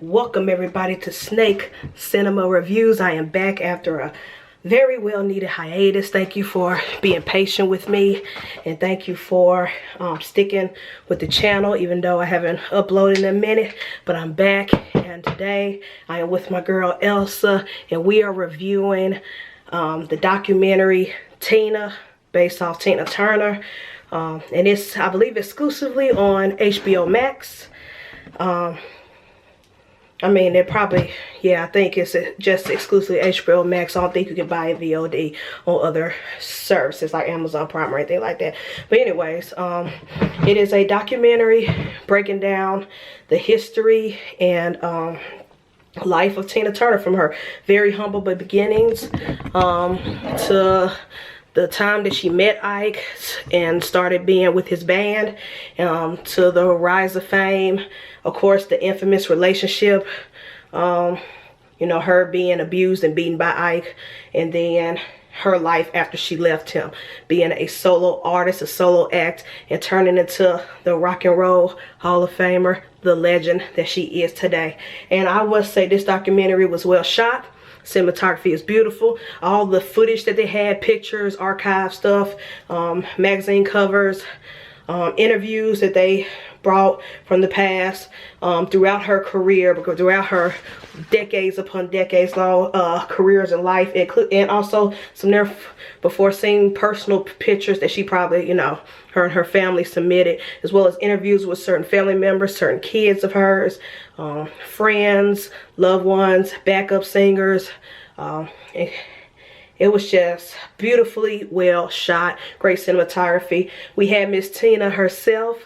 Welcome everybody to Snake Cinema Reviews. I am back after a very well needed hiatus. Thank you for being patient with me, and thank you for sticking with the channel even though I haven't uploaded in a minute. But I'm back, and today I am with my girl Elsa, and we are reviewing the documentary Tina, based off Tina Turner, and it's, I believe, exclusively on HBO Max. I mean, it probably, yeah, I think it's just exclusively HBO Max. I don't think you can buy it VOD on other services like Amazon Prime or anything like that. But anyways, it is a documentary breaking down the history and life of Tina Turner, from her very humble beginnings to the time that she met Ike and started being with his band, to the rise of fame. Of course, the infamous relationship, you know, her being abused and beaten by Ike, and then her life after she left him, being a solo artist, a solo act, and turning into the Rock and Roll Hall of Famer, the legend that she is today. And I must say, this documentary was well shot. Cinematography is beautiful. All the footage that they had, pictures, archive stuff, magazine covers, interviews that they brought from the past, throughout her career, because throughout her decades upon decades long careers in life, and also some never before seen personal pictures that she probably, you know, her and her family submitted, as well as interviews with certain family members, certain kids of hers, friends, loved ones, backup singers. It was just beautifully well shot, great cinematography. We had Miss Tina herself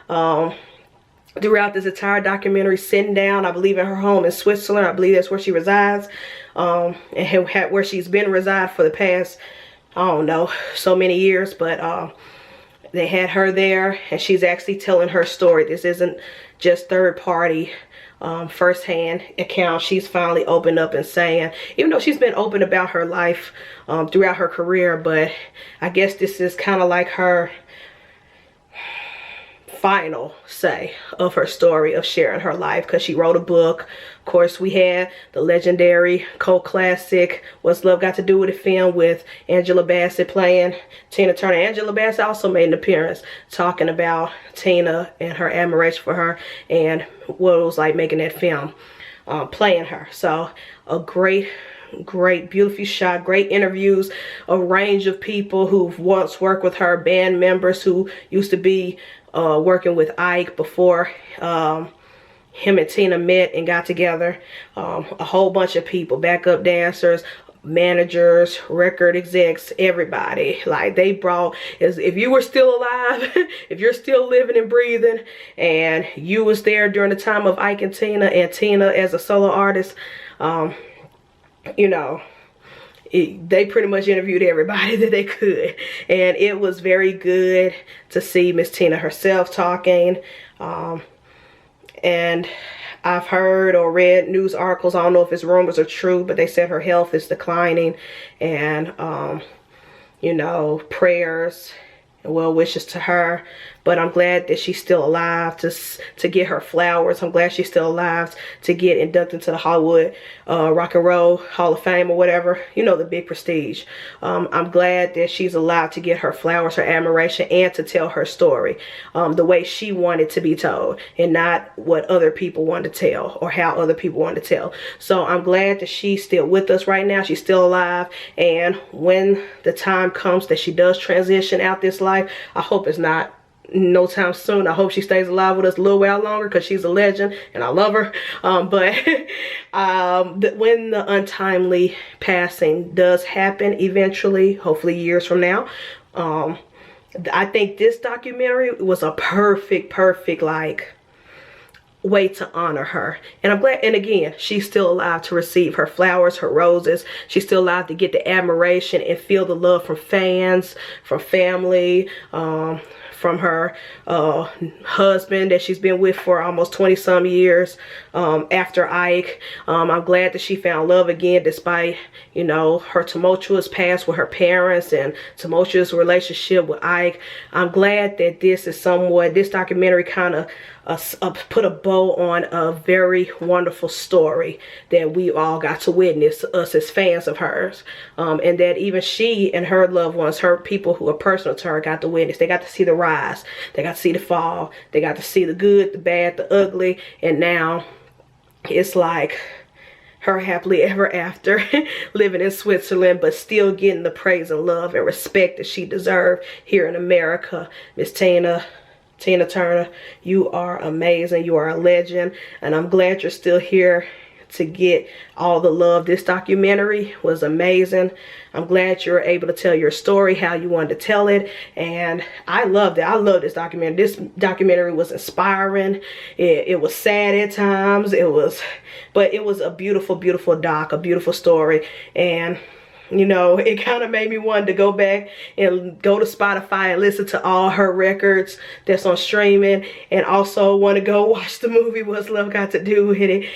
throughout this entire documentary, sitting down, I believe, in her home in Switzerland. I believe that's where she resides, and where she's been reside for the past, I don't know, so many years. But they had her there, and she's actually telling her story. This isn't just third party, first-hand account. She's finally opened up and saying, even though she's been open about her life throughout her career, but I guess this is kind of like her final say of her story of sharing her life, because she wrote a book. Of course, we had the legendary cult classic What's Love Got to Do with It film with Angela Bassett playing Tina Turner. Angela Bassett also made an appearance talking about Tina and her admiration for her and what it was like making that film, playing her. So a great, beautifully shot, great interviews, a range of people who've once worked with her, band members who used to be working with Ike before him and Tina met and got together, a whole bunch of people, backup dancers, managers, record execs, everybody. Like, they brought, if you were still alive, if you're still living and breathing, and you was there during the time of Ike and Tina as a solo artist, you know, they pretty much interviewed everybody that they could, and it was very good to see Miss Tina herself talking. And I've heard or read news articles, I don't know if it's rumors or true, but they said her health is declining, and you know, prayers and well wishes to her. But I'm glad that she's still alive to get her flowers. I'm glad she's still alive to get inducted into the Hollywood Rock and Roll Hall of Fame or whatever, you know, the big prestige. I'm glad that she's alive to get her flowers, her admiration, and to tell her story the way she wanted to be told, and not what other people wanted to tell or how other people wanted to tell. So I'm glad that she's still with us right now. She's still alive, and when the time comes that she does transition out this life, I hope it's not no time soon. I hope she stays alive with us a little while longer, because she's a legend and I love her. But when the untimely passing does happen eventually, hopefully years from now, I think this documentary was a perfect like way to honor her. And I'm glad, and again, she's still alive to receive her flowers, her roses. She's still alive to get the admiration and feel the love from fans, from family, from her husband that she's been with for almost 20 some years after Ike. I'm glad that she found love again, despite, you know, her tumultuous past with her parents and tumultuous relationship with Ike. I'm glad that this is somewhat, this documentary kind of put a bow on a very wonderful story that we all got to witness, us as fans of hers, and that even she and her loved ones, her people who are personal to her, got to witness. They got to see the rise, they got to see the fall, they got to see the good, the bad, the ugly, and now it's like her happily ever after living in Switzerland, but still getting the praise and love and respect that she deserved here in America. Miss Tina Turner, you are amazing. You are a legend, and I'm glad you're still here to get all the love. This documentary was amazing. I'm glad you were able to tell your story how you wanted to tell it, and I loved it. I love this documentary. This documentary was inspiring. It was sad at times. But it was a beautiful, beautiful doc, a beautiful story, and you know, it kind of made me want to go back and go to Spotify and listen to all her records that's on streaming, and also want to go watch the movie What's Love Got to Do with It.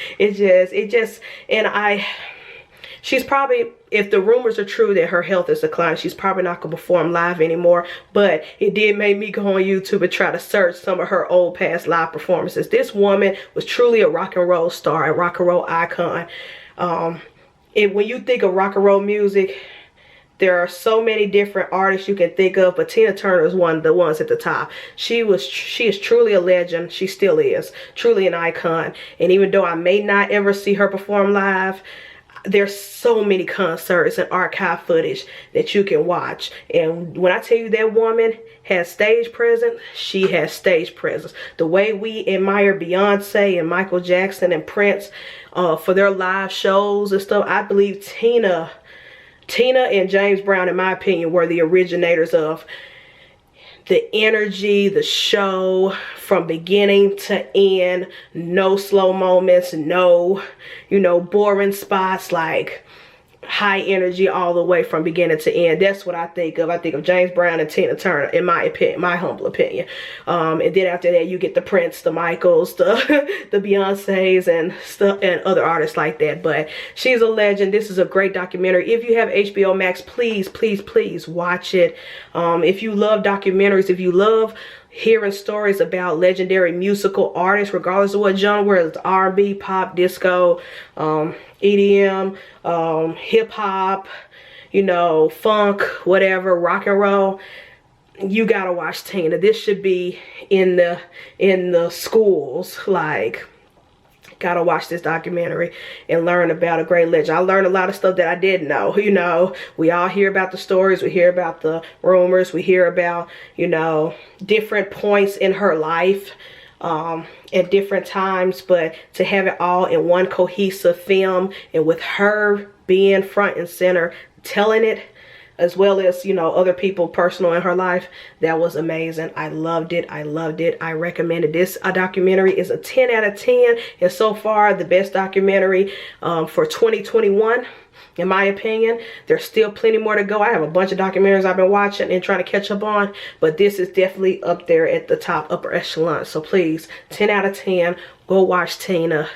She's probably, if the rumors are true that her health is declining, she's probably not going to perform live anymore. But it did make me go on YouTube and try to search some of her old past live performances. This woman was truly a rock and roll star, a rock and roll icon. When you think of rock and roll music, there are so many different artists you can think of, but Tina Turner is one of the ones at the top. She is truly a legend. She still is truly an icon. And even though I may not ever see her perform live, there's so many concerts and archive footage that you can watch. And when I tell you that woman has stage presence, she has stage presence. The way we admire Beyonce and Michael Jackson and Prince for their live shows and stuff, I believe Tina and James Brown, in my opinion, were the originators of the energy, the show from beginning to end. No slow moments, no, boring spots, like high energy all the way from beginning to end. That's what I think of. I think of James Brown and Tina Turner, in my opinion, my humble opinion. And then after that, you get the Prince, the Michaels, the Beyoncés and stuff, and other artists like that. But she's a legend. This is a great documentary. If you have HBO Max, please, please, please watch it. If you love documentaries, if you love hearing stories about legendary musical artists, regardless of what genre, whether it's R&B, pop, disco, EDM, hip-hop, funk, whatever, rock and roll, you gotta watch Tina. This should be in the schools. Like, gotta watch this documentary and learn about a great legend. I learned a lot of stuff that I didn't know. We all hear about the stories, we hear about the rumors, we hear about, different points in her life at different times, but to have it all in one cohesive film, and with her being front and center telling it, as well as other people personal in her life, that was amazing. I loved it. I recommend it. This documentary is a 10 out of 10, and so far the best documentary for 2021, in my opinion. There's still plenty more to go. I have a bunch of documentaries I've been watching and trying to catch up on, but this is definitely up there at the top, upper echelon. So please, 10 out of 10, go watch Tina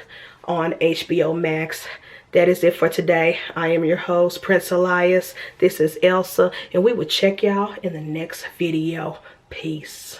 on HBO Max. That is it for today. I am your host, Prince Elias. This is Elsa, and we will check y'all in the next video. Peace.